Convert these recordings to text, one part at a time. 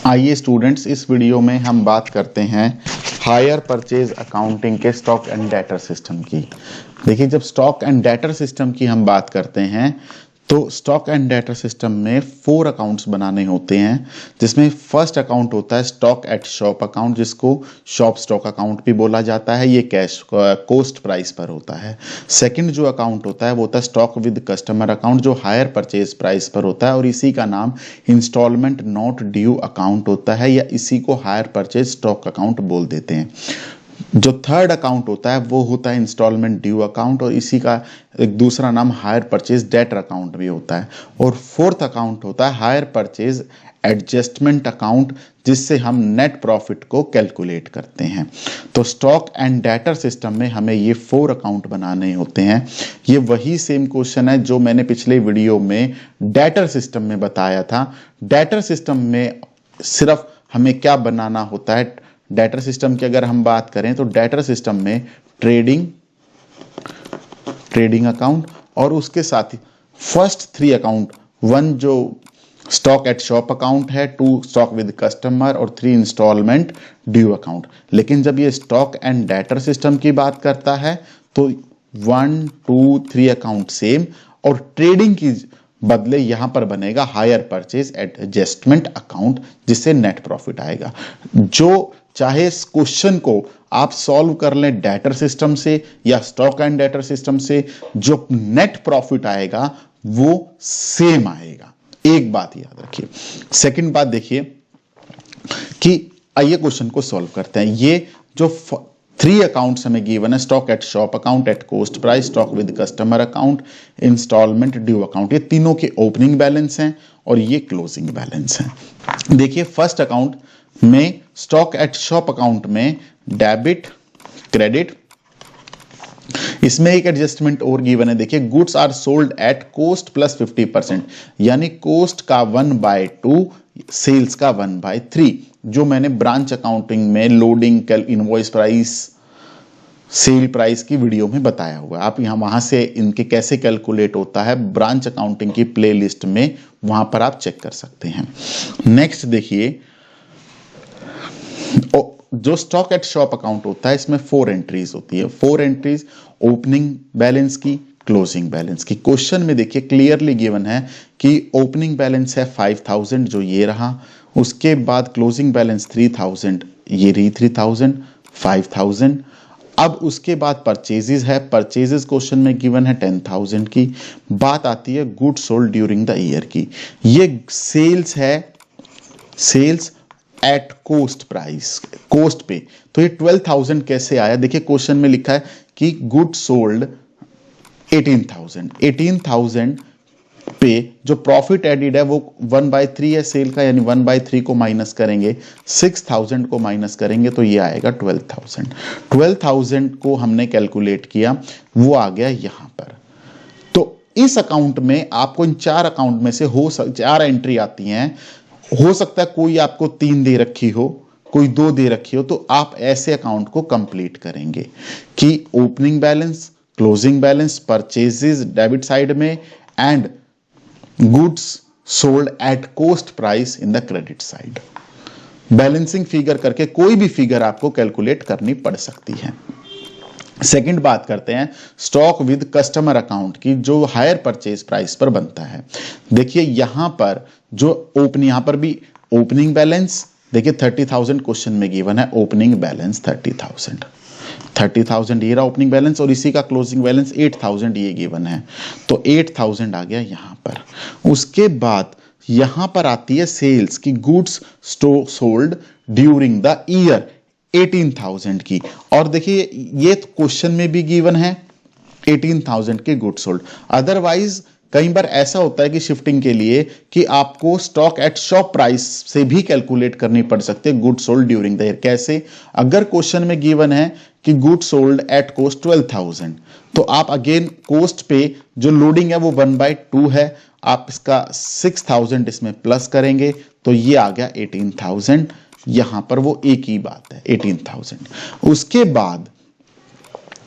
आइए स्टूडेंट्स, इस वीडियो में हम बात करते हैं हायर परचेज अकाउंटिंग के स्टॉक एंड डेटर सिस्टम की। देखिए, जब स्टॉक एंड डेटर सिस्टम की हम बात करते हैं तो स्टॉक एंड डेटर सिस्टम में 4 अकाउंट्स बनाने होते हैं, जिसमें फर्स्ट अकाउंट होता है स्टॉक एट शॉप अकाउंट, जिसको शॉप स्टॉक अकाउंट भी बोला जाता है। ये कैश कॉस्ट प्राइस पर होता है। सेकंड जो अकाउंट होता है वो होता है स्टॉक विद कस्टमर अकाउंट, जो हायर परचेज प्राइस पर होता है, और इसी का नाम इंस्टॉलमेंट नॉट ड्यू अकाउंट होता है, या इसी को हायर परचेज स्टॉक अकाउंट बोल देते हैं। जो थर्ड अकाउंट होता है वो होता है इंस्टॉलमेंट ड्यू अकाउंट, और इसी का एक दूसरा नाम हायर परचेज डेटर अकाउंट भी होता है। और फोर्थ अकाउंट होता है हायर परचेज एडजस्टमेंट अकाउंट, जिससे हम नेट प्रॉफिट को कैलकुलेट करते हैं। तो स्टॉक एंड डेटर सिस्टम में हमें ये 4 अकाउंट बनाने होते हैं। ये वही सेम क्वेश्चन है जो मैंने पिछले वीडियो में डेटर सिस्टम में बताया था। डेटर सिस्टम में सिर्फ हमें क्या बनाना होता है, डेटर सिस्टम की अगर हम बात करें तो डेटर सिस्टम में ट्रेडिंग अकाउंट और उसके साथ ही फर्स्ट 3 अकाउंट, 1 जो स्टॉक एट शॉप अकाउंट है, 2 स्टॉक विद कस्टमर और 3 इंस्टॉलमेंट ड्यू अकाउंट। लेकिन जब ये स्टॉक एंड डेटर सिस्टम की बात करता है तो 1, 2, 3 अकाउंट सेम, और ट्रेडिंग की बदले यहां पर बनेगा हायर परचेज एडजस्टमेंट अकाउंट, जिससे नेट प्रॉफिट आएगा। जो चाहे इस क्वेश्चन को आप सॉल्व कर लें डेटर सिस्टम से या स्टॉक एंड डेटर सिस्टम से, जो नेट प्रॉफिट आएगा वो सेम आएगा। एक बात याद रखिए। सेकंड बात देखिए कि आइए क्वेश्चन को सॉल्व करते हैं। ये जो 3 अकाउंट्स हमें गिवन है, stock at shop account, at cost price, stock with customer account, instalment due account, ये तीनों के ओपनिंग बैलेंस हैं और ये क्लोजिंग बैलेंस हैं। देखिए, फर्स्ट अकाउंट में स्टॉक एट शॉप अकाउंट में डेबिट क्रेडिट, इसमें एक एडजस्टमेंट और गिवन है। देखिए, goods are sold at cost plus 50%, यानी कॉस्ट का 1/2, सेल्स का 1/3, जो मैंने ब्रांच अकाउंटिंग में loading, invoice price, sale price की वीडियो में बताया हुआ। आप यहां वहां से इनके कैसे कैलकुलेट होता है ब्रांच अकाउंटिंग की प्लेलिस्ट में, वहां पर आप चेक कर सकते हैं। नेक्स्ट देखिए, जो स्टॉक एट शॉप अकाउंट होता है इसमें 4 एंट्रीज होती है। 4 एंट्रीज ओपनिंग बैलेंस की, क्लोजिंग बैलेंस की। क्वेश्चन में देखिए क्लियरली गिवन है कि ओपनिंग बैलेंस है 5000, जो ये रहा। उसके बाद क्लोजिंग बैलेंस 3000, ये रही 3000, 5000। अब उसके बाद परचेजेस है, परचेजेस क्वेश्चन में गिवन है 10000 की। बात आती है goods sold during the year की। ये सेल्स है, sales at cost price, cost पे। तो ये 12000 कैसे आया? देखिए, क्वेश्चन में लिखा है कि गुड सोल्ड 18000 पे जो प्रॉफिट एडिड है वो 1/3 है सेल का, यानी 1/3 को माइनस करेंगे, 6000 को माइनस करेंगे तो ये आएगा 12000। 12000 को हमने कैलकुलेट किया, वो आ गया यहां पर। तो इस अकाउंट में आपको इन 4 अकाउंट में से 4 एंट्री आती हैं। हो सकता है कोई आपको 3 दे रखी हो, कोई 2 दे रखी हो, तो आप ऐसे अकाउंट को कंप्लीट करेंगे कि opening balance, closing balance, purchases debit side में, and goods sold at cost price in the credit side. Balancing figure करके कोई भी फिगर आपको कैलकुलेट करनी पड़ सकती है। सेकंड बात करते हैं स्टॉक विद कस्टमर अकाउंट की, जो हायर परचेज प्राइस पर बनता है। देखिए, यहां पर जो यहां पर भी ओपनिंग बैलेंस, देखिए 30000 क्वेश्चन में गिवन है, ओपनिंग बैलेंस 30000 ये रहा ओपनिंग बैलेंस, और इसी का क्लोजिंग बैलेंस 8000 ये गिवन है, तो 8000 आ गया यहां पर। उसके बाद यहां पर आती है सेल्स की, goods sold during the year 18000 की, और देखिए ये क्वेश्चन में भी गिवन है 18000 के गुड्स सोल्ड। अदरवाइज कई बार ऐसा होता है कि शिफ्टिंग के लिए कि आपको स्टॉक एट शॉप प्राइस से भी कैलकुलेट करनी पड़ सकती है goods sold during the year. कैसे? अगर क्वेश्चन में गिवन है कि गुड्स सोल्ड एट कॉस्ट 12000, तो आप अगेन कॉस्ट पे जो लोडिंग है वो 1/2 है, आप इसका 6000 इसमें प्लस करेंगे तो ये आ गया 18000। यहां पर वो एक ही बात है, 18000। उसके बाद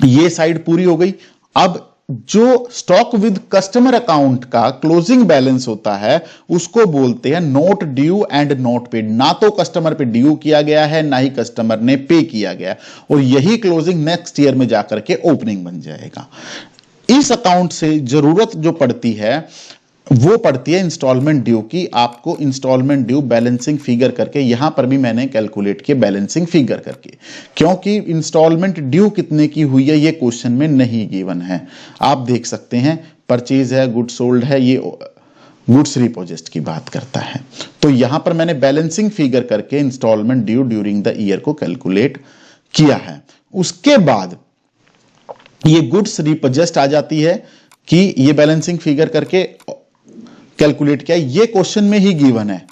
ये साइड पूरी हो गई। अब जो स्टॉक विद कस्टमर अकाउंट का क्लोजिंग बैलेंस होता है उसको बोलते हैं note due and note paid. ना तो कस्टमर पे ड्यू किया गया है, ना ही कस्टमर ने पे किया गया, और यही क्लोजिंग नेक्स्ट ईयर में जाकर के ओपनिंग बन जाएगा। इस अकाउंट से जरूरत जो पड़ती है वो पड़ती है इंस्टॉलमेंट ड्यू की। आपको इंस्टॉलमेंट ड्यू बैलेंसिंग फिगर करके, यहां पर भी मैंने कैलकुलेट किया बैलेंसिंग फिगर करके, क्योंकि इंस्टॉलमेंट ड्यू कितने की हुई है ये क्वेश्चन में नहीं गिवन है। आप देख सकते हैं परचेज है, गुड सोल्ड है, ये गुड्स रिपोजिस्ट की बात करता है। तो यहां पर मैंने बैलेंसिंग फिगर करके instalment due during the year को कैलकुलेट किया है। उसके बाद ये गुड्स रिपोजिस्ट आ जाती है कि ये बैलेंसिंग फिगर करके कैलकुलेट किया। ये क्वेश्चन में ही गिवन है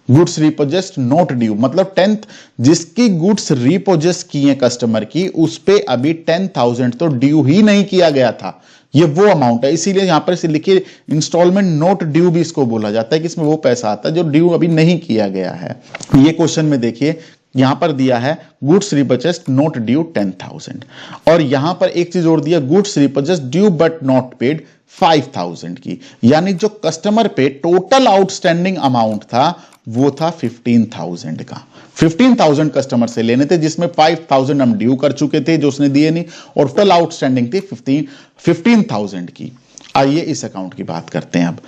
गुड्स रिपोजिस्ट नोट ड्यू, मतलब 10th जिसकी गुड्स रिपोजिस्ट की है कस्टमर की, उस पे अभी 10,000 तो ड्यू ही नहीं किया गया था। ये वो अमाउंट है, इसीलिए यहां पर से लिखिए इंस्टॉलमेंट नोट ड्यू भी इसको बोला जाता है कि इसमें वो पैसा आता है जो ड्यू अभी नहीं किया गया है। ये क्वेश्चन में देखिए यहां पर दिया है गुड्स रिपोजिस्ट नोट ड्यू 10,000, और यहां पर एक चीज और दिया goods repossessed due but not paid 5,000 की, यानी जो कस्टमर पे टोटल आउटस्टैंडिंग अमाउंट था वो था 15,000 का। 15,000 कस्टमर से लेने थे, जिसमें 5,000 हम ड्यू कर चुके थे जो उसने दिए नहीं, और टोटल आउटस्टैंडिंग थी 15,000 की। आइए इस अकाउंट की बात करते हैं अब।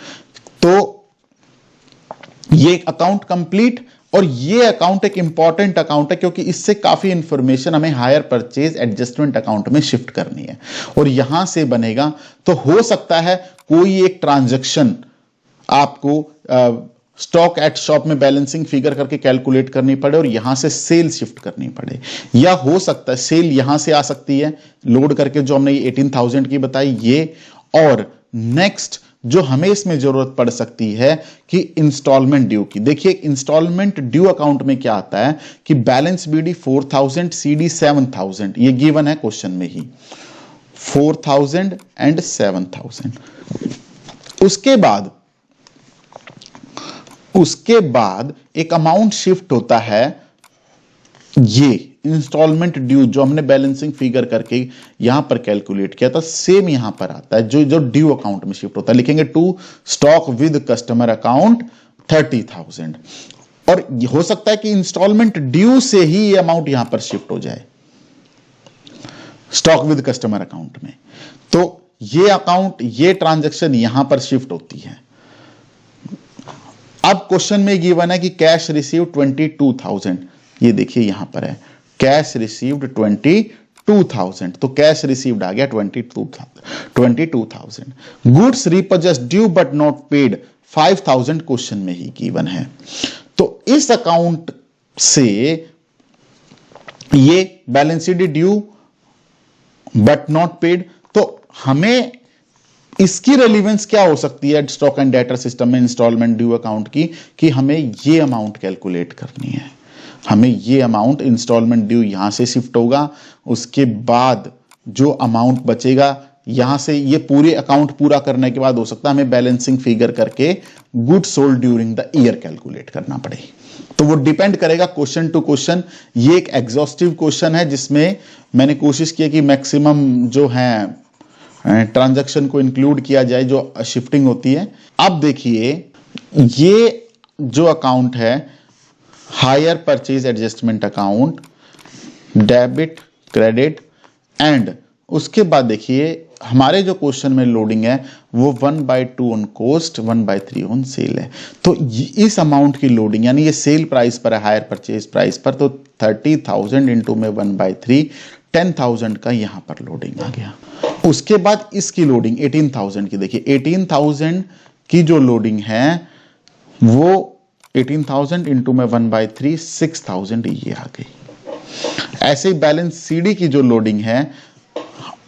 तो ये अकाउंट कंप्लीट, और ये अकाउंट एक इंपॉर्टेंट अकाउंट है क्योंकि इससे काफी इंफॉर्मेशन हमें हायर परचेज एडजस्टमेंट अकाउंट में शिफ्ट करनी है, और यहां से बनेगा। तो हो सकता है कोई एक ट्रांजैक्शन आपको स्टॉक एट शॉप में बैलेंसिंग फिगर करके कैलकुलेट करनी पड़े और यहां से सेल शिफ्ट करनी पड़े, या हो सकता है सेल यहां से आ सकती है लोड करके जो हमने 18,000 की बताई ये, और नेक्स्ट जो हमें इसमें जरूरत पड़ सकती है कि इंस्टॉलमेंट ड्यू की। देखिए इंस्टॉलमेंट ड्यू अकाउंट में क्या आता है कि बैलेंस बीडी 4,000, सीडी 7,000, ये गिवन है क्वेश्चन में ही 4,000 एंड 7,000। उसके बाद एक अमाउंट शिफ्ट होता है, ये इंस्टॉलमेंट ड्यू जो हमने बैलेंसिंग फिगर करके यहां पर कैलकुलेट किया था, सेम यहां पर आता है जो ड्यू अकाउंट में शिफ्ट होता है। लिखेंगे to stock with customer account 30,000, और हो सकता है कि इंस्टॉलमेंट ड्यू से ही ये अमाउंट यहां पर शिफ्ट हो जाए स्टॉक विद कस्टमर अकाउंट में। तो ये अकाउंट, ये ट्रांजैक्शन यहां पर शिफ्ट होती है। अब क्वेश्चन में गिवन है कि कैश रिसीव 22,000, ये देखिए यहां पर है कैश रिसीव्ड 22,000, तो कैश रिसीव्ड आ गया 22,000। Goods repossessed due but not paid 5,000 question में ही गिवन है। तो इस अकाउंट से ये balance sheet due but not paid, तो हमें इसकी रेलिवेंस क्या हो सकती है स्टॉक एंड डेटर सिस्टम में इंस्टॉलमेंट ड्यू अकाउंट की, कि हमें ये अमाउंट कैलकुलेट करनी है। हमें ये अमाउंट इंस्टॉलमेंट ड्यू यहां से शिफ्ट होगा, उसके बाद जो अमाउंट बचेगा यहां से, ये पूरे अकाउंट पूरा करने के बाद हो सकता है हमें बैलेंसिंग फिगर करके good sold during the year calculate करना पड़े। तो वो डिपेंड करेगा क्वेश्चन टू क्वेश्चन। ये एक एग्जॉस्टिव क्वेश्चन है जिसमें मैंने कोशिश की कि मैक्सिमम जो है ट्रांजैक्शन को इंक्लूड किया जाए जो शिफ्टिंग होती है। अब देखिए ये जो अकाउंट है hire purchase adjustment account, debit credit and, उसके बाद देखिए हमारे जो क्वेश्चन में लोडिंग है वो 1/2 ऑन कॉस्ट 1/3 ऑन सेल है। तो इस अमाउंट की लोडिंग यानी ये सेल प्राइस पर है, हायर परचेज प्राइस पर, तो 30,000 इंटू में 1/3 10,000 का यहां पर लोडिंग आ गया। उसके बाद इसकी लोडिंग 18,000 की, देखिए 18,000 की जो लोडिंग है वो 18,000 इंटू में 1/3 6,000 ये आ गई। ऐसे ही बैलेंस सीडी की जो लोडिंग है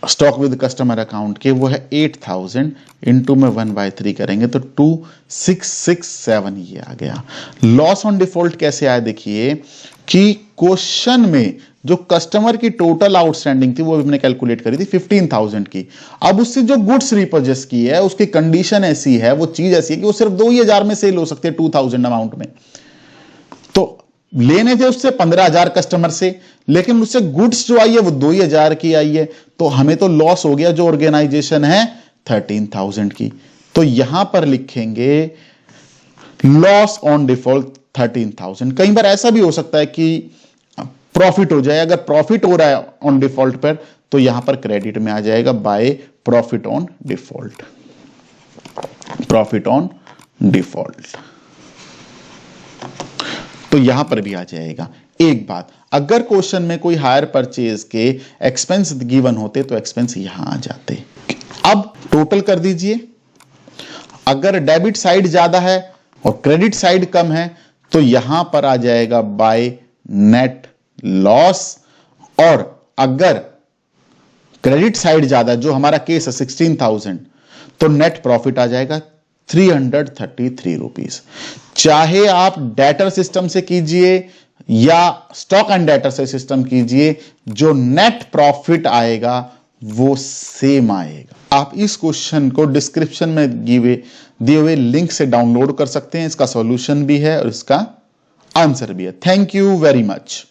स्टॉक विद कस्टमर अकाउंट के वो है 8,000 इंटू में 1/3 करेंगे तो 2,667 ये आ गया। लॉस ऑन डिफॉल्ट कैसे आया देखिए कि क्वेश्चन में जो कस्टमर की टोटल आउटस्टैंडिंग थी वो हमने कैलकुलेट करी थी 15,000 की। अब उससे जो गुड्स रिपर्चेस की है उसकी कंडीशन ऐसी है, वो चीज ऐसी है कि वो सिर्फ 2,000 में सेल हो सकती है 2,000 अमाउंट में। तो लेने थे उससे 15,000 कस्टमर से, लेकिन उससे गुड्स जो आई है वो 2,000 की आई है, तो हमें तो लॉस हो गया। जो ऑर्गेनाइजेशन है 13,000 की, तो यहां पर लिखेंगे लॉस ऑन डिफॉल्ट 13,000। कई बार ऐसा भी हो सकता है कि प्रॉफिट हो जाए, अगर प्रॉफिट हो रहा है ऑन डिफॉल्ट पर तो यहां पर क्रेडिट में आ जाएगा by profit on default, profit on default, तो यहां पर भी आ जाएगा। एक बात, अगर क्वेश्चन में कोई हायर परचेज के एक्सपेंस गिवन होते तो एक्सपेंस यहां आ जाते। अब टोटल कर दीजिए, अगर डेबिट साइड ज्यादा है और क्रेडिट साइड कम है तो यहां पर आ जाएगा बाय नेट लॉस, और अगर क्रेडिट साइड ज्यादा, जो हमारा केस है 16,000, तो नेट प्रॉफिट आ जाएगा 333 रुपीज। चाहे आप डेटर सिस्टम से कीजिए या स्टॉक एंड डेटर से सिस्टम कीजिए, जो नेट प्रॉफिट आएगा वो सेम आएगा। आप इस क्वेश्चन को डिस्क्रिप्शन में दिए हुए लिंक से डाउनलोड कर सकते हैं। इसका सॉल्यूशन भी है और इसका आंसर भी है। Thank you very much.